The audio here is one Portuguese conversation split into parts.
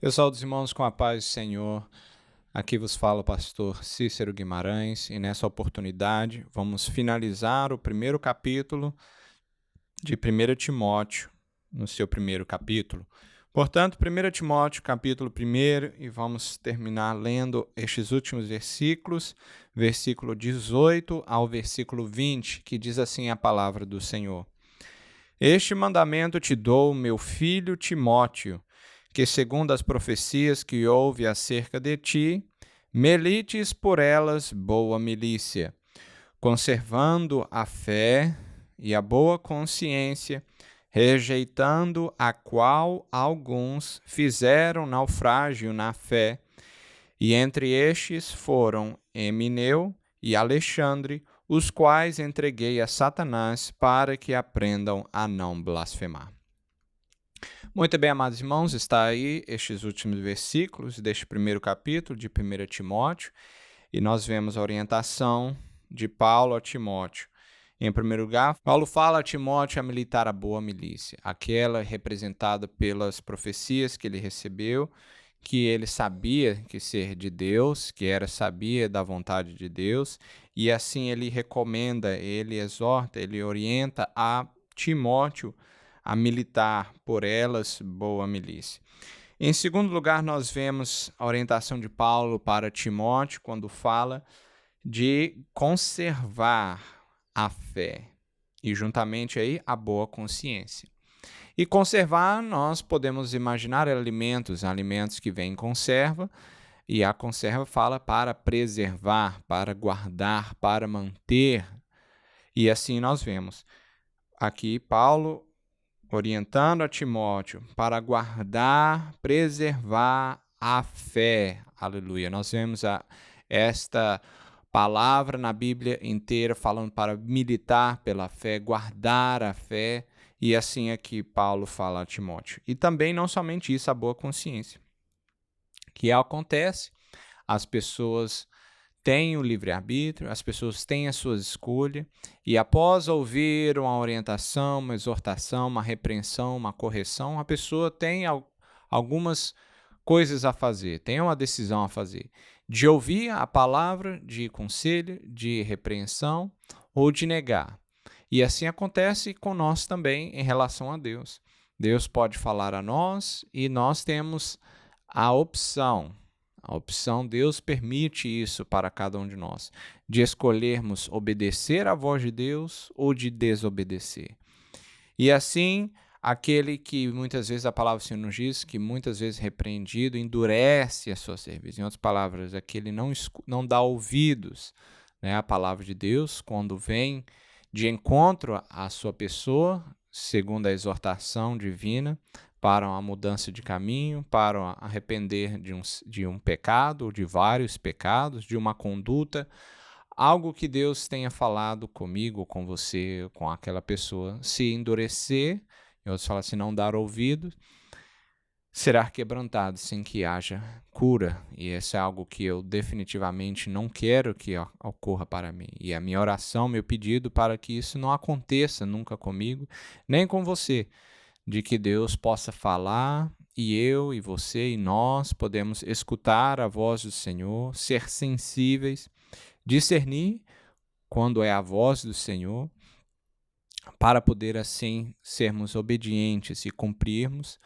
Eu saúdo os irmãos com a paz do Senhor. Aqui vos fala o pastor Cícero Guimarães e nessa oportunidade vamos finalizar o primeiro capítulo de 1 Timóteo, no seu primeiro capítulo. Portanto, 1 Timóteo, capítulo 1, e vamos terminar lendo estes últimos versículos, versículo 18 ao versículo 20, que diz assim a palavra do Senhor. Este mandamento te dou, meu filho Timóteo, que segundo as profecias que houve acerca de ti, milites por elas boa milícia, conservando a fé e a boa consciência, rejeitando a qual alguns fizeram naufrágio na fé, e entre estes foram Emineu e Alexandre, os quais entreguei a Satanás para que aprendam a não blasfemar. Muito bem, amados irmãos, está aí estes últimos versículos deste primeiro capítulo de 1 Timóteo, e nós vemos a orientação de Paulo a Timóteo. Em primeiro lugar, Paulo fala a Timóteo a militar a boa milícia, aquela representada pelas profecias que ele recebeu, que ele sabia que ser de Deus, sabia da vontade de Deus, e assim ele recomenda, ele exorta, ele orienta a Timóteo a militar por elas boa milícia. Em segundo lugar, nós vemos a orientação de Paulo para Timóteo quando fala de conservar a fé e juntamente aí a boa consciência. E conservar, nós podemos imaginar alimentos que vêm em conserva, e a conserva fala para preservar, para guardar, para manter. E assim nós vemos aqui Paulo orientando a Timóteo para guardar, preservar a fé. Aleluia. Nós vemos esta palavra na Bíblia inteira falando para militar pela fé, guardar a fé, e assim aqui Paulo fala a Timóteo. E também não somente isso, a boa consciência. Que acontece, as pessoas têm o livre-arbítrio, as pessoas têm as suas escolhas, e após ouvir uma orientação, uma exortação, uma repreensão, uma correção, a pessoa tem algumas coisas a fazer, tem uma decisão a fazer, de ouvir a palavra de conselho, de repreensão ou de negar. E assim acontece com nós também em relação a Deus. Deus pode falar a nós e nós temos a opção. Deus permite isso para cada um de nós, de escolhermos obedecer à voz de Deus ou de desobedecer. E assim, aquele que muitas vezes a palavra do Senhor nos diz, que muitas vezes repreendido, endurece a sua cerviz. Em outras palavras, aquele não dá ouvidos, né, à palavra de Deus, quando vem de encontro à sua pessoa, segundo a exortação divina, para uma mudança de caminho, para arrepender de um pecado, ou de vários pecados, de uma conduta, algo que Deus tenha falado comigo, com você, com aquela pessoa, se endurecer, em outros falam assim, não dar ouvido, será quebrantado sem que haja cura. E isso é algo que eu definitivamente não quero que ocorra para mim. E a minha oração, meu pedido para que isso não aconteça nunca comigo, nem com você, de que Deus possa falar e eu e você e nós podemos escutar a voz do Senhor, ser sensíveis, discernir quando é a voz do Senhor, para poder assim sermos obedientes e cumprirmos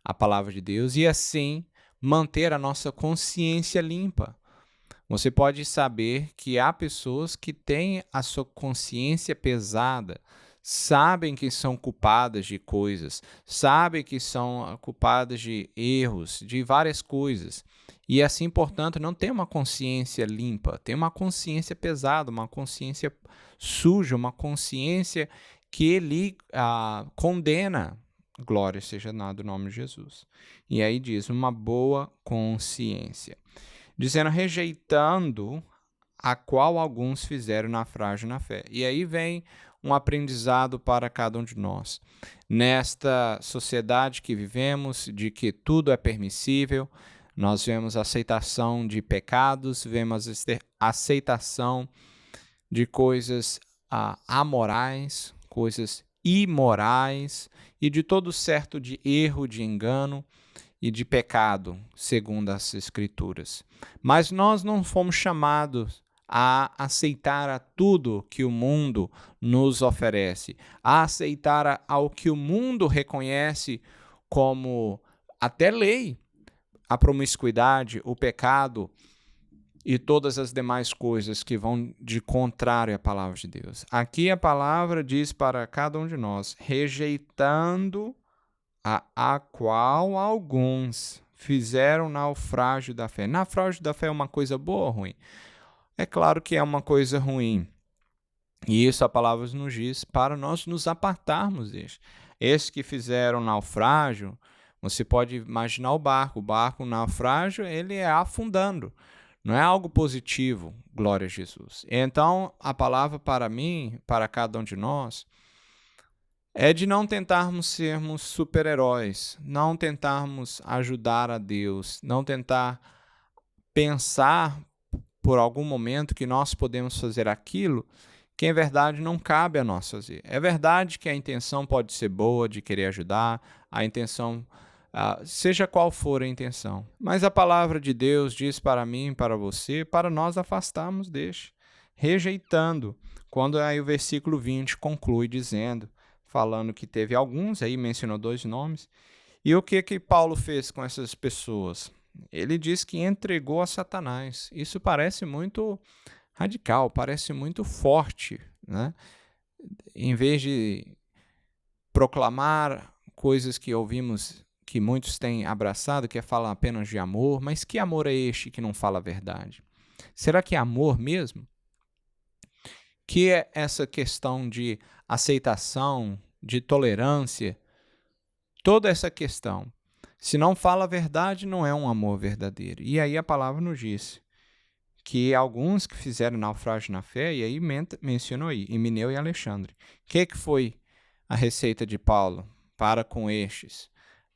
a palavra de Deus e assim manter a nossa consciência limpa. Você pode saber que há pessoas que têm a sua consciência pesada, sabem que são culpadas de coisas, sabem que são culpadas de erros, de várias coisas. E assim, portanto, não tem uma consciência limpa, tem uma consciência pesada, uma consciência suja, uma consciência que ele condena. Glória seja dada o nome de Jesus. E aí diz, uma boa consciência. Dizendo, rejeitando a qual alguns fizeram naufrágio na fé. E aí vem um aprendizado para cada um de nós. Nesta sociedade que vivemos, de que tudo é permissível, nós vemos aceitação de pecados, vemos aceitação de coisas amorais, coisas imorais e de todo certo de erro, de engano. e de pecado, segundo as Escrituras. Mas nós não fomos chamados a aceitar a tudo que o mundo nos oferece, a aceitar ao que o mundo reconhece como até lei, a promiscuidade, o pecado e todas as demais coisas que vão de contrário à palavra de Deus. Aqui a palavra diz para cada um de nós, rejeitando a qual alguns fizeram naufrágio da fé. Naufrágio da fé é uma coisa boa ou ruim? É claro que é uma coisa ruim. E isso a palavra nos diz para nós nos apartarmos deste. Esses que fizeram naufrágio, você pode imaginar o barco. O barco, o naufrágio, ele é afundando. Não é algo positivo, glória a Jesus. Então, a palavra para mim, para cada um de nós, é de não tentarmos sermos super-heróis, não tentarmos ajudar a Deus, não tentar pensar por algum momento que nós podemos fazer aquilo que, em verdade, não cabe a nós fazer. É verdade que a intenção pode ser boa, de querer ajudar, a intenção, seja qual for a intenção. Mas a palavra de Deus diz para mim e para você, para nós afastarmos deste, rejeitando. Quando aí o versículo 20 conclui dizendo, falando que teve alguns, aí mencionou 2 nomes, e o que Paulo fez com essas pessoas? Ele diz que entregou a Satanás. Isso parece muito radical, parece muito forte, né? Em vez de proclamar coisas que ouvimos que muitos têm abraçado, que é falar apenas de amor, mas que amor é este que não fala a verdade? Será que é amor mesmo? Que é essa questão de aceitação, de tolerância, toda essa questão. Se não fala a verdade, não é um amor verdadeiro. E aí a palavra nos diz que alguns que fizeram naufrágio na fé, e aí mencionou aí, Himeneu e Alexandre. O que foi a receita de Paulo para com estes?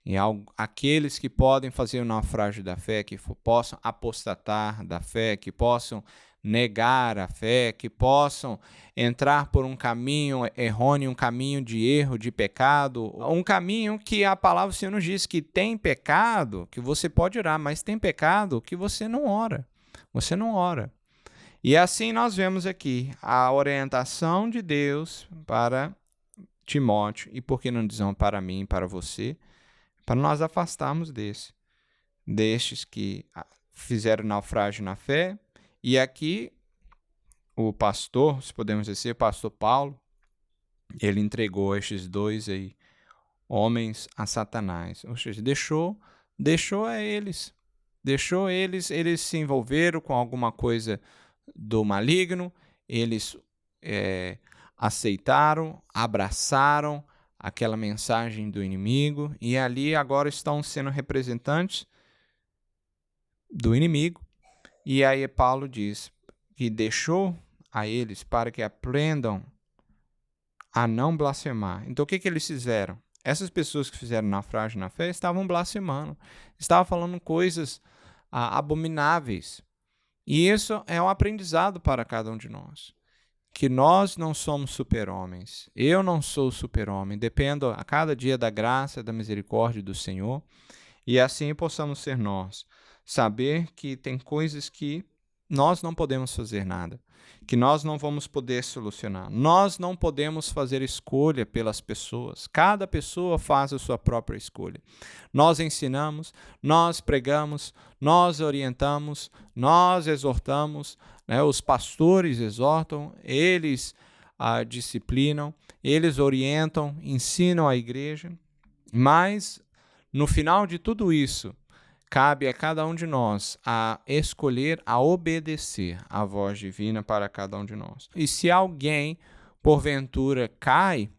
E aqueles que podem fazer o naufrágio da fé, que possam apostatar da fé, que possam negar a fé, que possam entrar por um caminho errôneo, um caminho de erro, de pecado, um caminho que a palavra do Senhor nos diz que tem pecado, que você pode orar, mas tem pecado que você não ora. Você não ora. E assim nós vemos aqui a orientação de Deus para Timóteo, e por que não dizer para mim e para você, para nós afastarmos destes que fizeram naufrágio na fé. E aqui o pastor, se podemos dizer, o pastor Paulo, ele entregou estes 2 aí, homens a Satanás. Ou seja, deixou a eles. Eles se envolveram com alguma coisa do maligno, eles aceitaram, abraçaram aquela mensagem do inimigo e ali agora estão sendo representantes do inimigo. E aí Paulo diz que deixou a eles para que aprendam a não blasfemar. Então o que eles fizeram? Essas pessoas que fizeram naufrágio na fé estavam blasfemando, estavam falando coisas abomináveis. E isso é um aprendizado para cada um de nós. Que nós não somos super-homens. Eu não sou super-homem. Dependo a cada dia da graça, da misericórdia do Senhor. E assim possamos ser nós. Saber que tem coisas que nós não podemos fazer nada, que nós não vamos poder solucionar. Nós não podemos fazer escolha pelas pessoas. Cada pessoa faz a sua própria escolha. Nós ensinamos, nós pregamos, nós orientamos, nós exortamos, né? Os pastores exortam, eles disciplinam, eles orientam, ensinam a igreja, mas no final de tudo isso, cabe a cada um de nós a escolher, a obedecer à voz divina para cada um de nós. E se alguém, porventura, cai,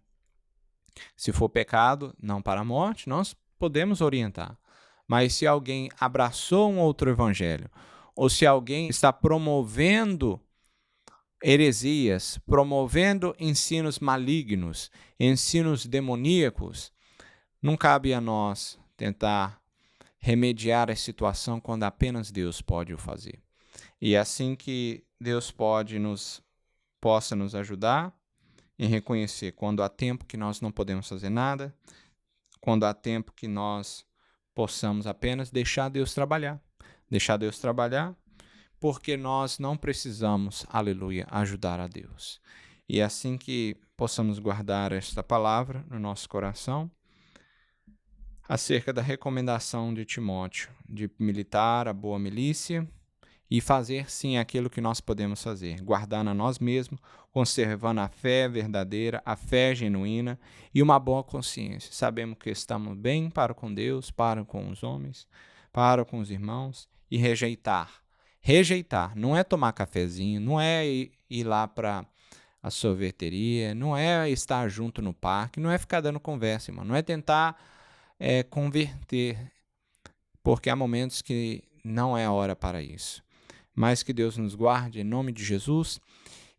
se for pecado, não para a morte, nós podemos orientar. Mas se alguém abraçou um outro evangelho, ou se alguém está promovendo heresias, promovendo ensinos malignos, ensinos demoníacos, não cabe a nós tentar remediar a situação quando apenas Deus pode o fazer. E é assim que Deus possa nos ajudar em reconhecer quando há tempo que nós não podemos fazer nada, quando há tempo que nós possamos apenas deixar Deus trabalhar. Deixar Deus trabalhar, porque nós não precisamos, aleluia, ajudar a Deus. E é assim que possamos guardar esta palavra no nosso coração, acerca da recomendação de Timóteo, de militar a boa milícia e fazer sim aquilo que nós podemos fazer, guardar na nós mesmos, conservando a fé verdadeira, a fé genuína e uma boa consciência. Sabemos que estamos bem para com Deus, para com os homens, para com os irmãos, e rejeitar. Rejeitar não é tomar cafezinho, não é ir lá para a sorveteria, não é estar junto no parque, não é ficar dando conversa, irmão, não é tentar converter, porque há momentos que não é a hora para isso. Mas que Deus nos guarde em nome de Jesus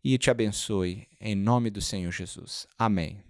e te abençoe em nome do Senhor Jesus. Amém.